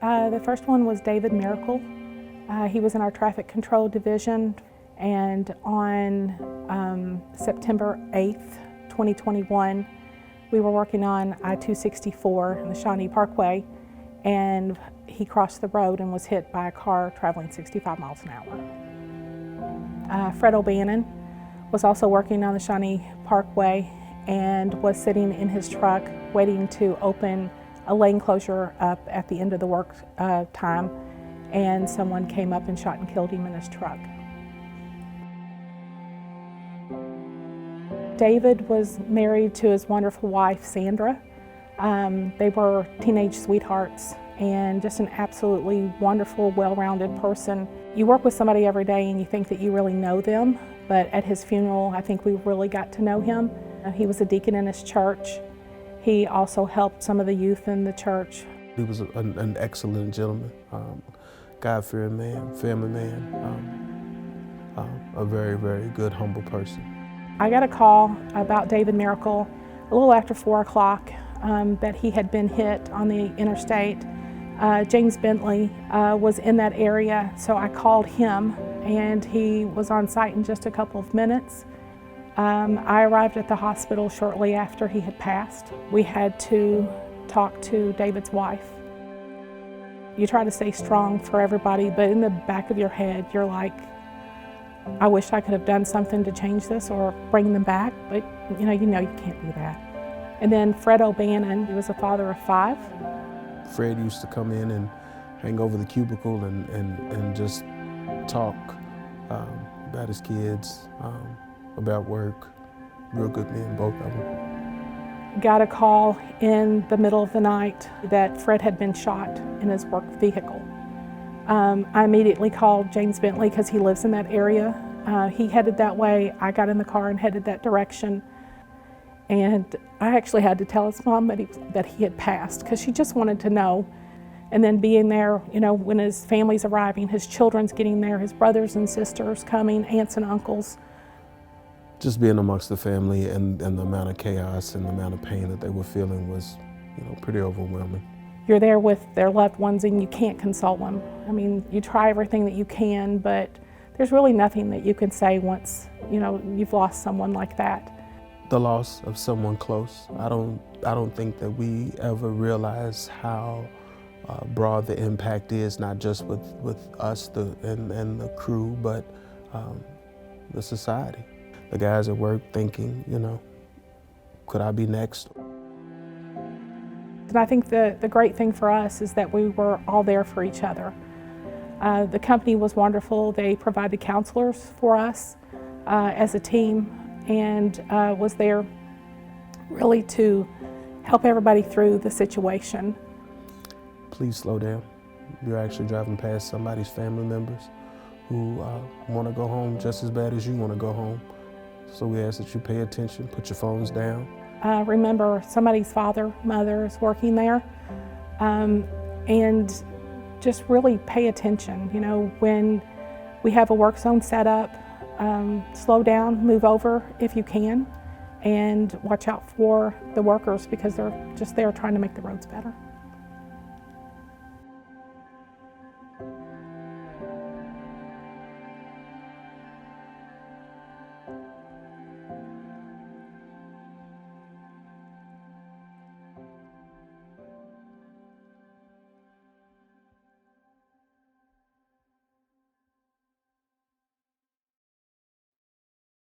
The first one was David Miracle. He was in our traffic control division, and on September 8th, 2021, we were working on I-264 in the Shawnee Parkway, and he crossed the road and was hit by a car traveling 65 miles an hour. Fred O'Bannon was also working on the Shawnee Parkway and was sitting in his truck waiting to open a lane closure up at the end of the work time, and someone came up and shot and killed him in his truck. David was married to his wonderful wife, Sandra. They were teenage sweethearts and just an absolutely wonderful, well-rounded person. You work with somebody every day and you think that you really know them, but at his funeral, I think we really got to know him. He was a deacon in his church. He also helped some of the youth in the church. He was an excellent gentleman, God-fearing man, family man, a very, very good, humble person. I got a call about David Miracle a little after 4 o'clock that he had been hit on the interstate. James Bentley was in that area, so I called him, and he was on site in just a couple of minutes. I arrived at the hospital shortly after he had passed. We had to talk to David's wife. You try to stay strong for everybody, but in the back of your head, you're like, I wish I could have done something to change this or bring them back, but you know you can't do that. And then Fred O'Bannon, he was a father of 5. Fred used to come in and hang over the cubicle and just talk about his kids, about work. Real good men, both of them. Got a call in the middle of the night that Fred had been shot in his work vehicle. I immediately called James Bentley because he lives in that area. He headed that way. I got in the car and headed that direction. And I actually had to tell his mom that he had passed because she just wanted to know. And then being there, you know, when his family's arriving, his children's getting there, his brothers and sisters coming, aunts and uncles. Just being amongst the family and the amount of chaos and the amount of pain that they were feeling was, pretty overwhelming. You're there with their loved ones and you can't console them. I mean, you try everything that you can, but there's really nothing that you can say once, you've lost someone like that. The loss of someone close, I don't think that we ever realize how broad the impact is, not just with us and the crew, but the society. The guys at work thinking, could I be next? And I think the great thing for us is that we were all there for each other. The company was wonderful. They provided counselors for us as a team and was there really to help everybody through the situation. Please slow down. You're actually driving past somebody's family members who want to go home just as bad as you want to go home. So we ask that you pay attention, put your phones down. Remember somebody's father, mother is working there, and just really pay attention. When we have a work zone set up, slow down, move over if you can, and watch out for the workers because they're just there trying to make the roads better.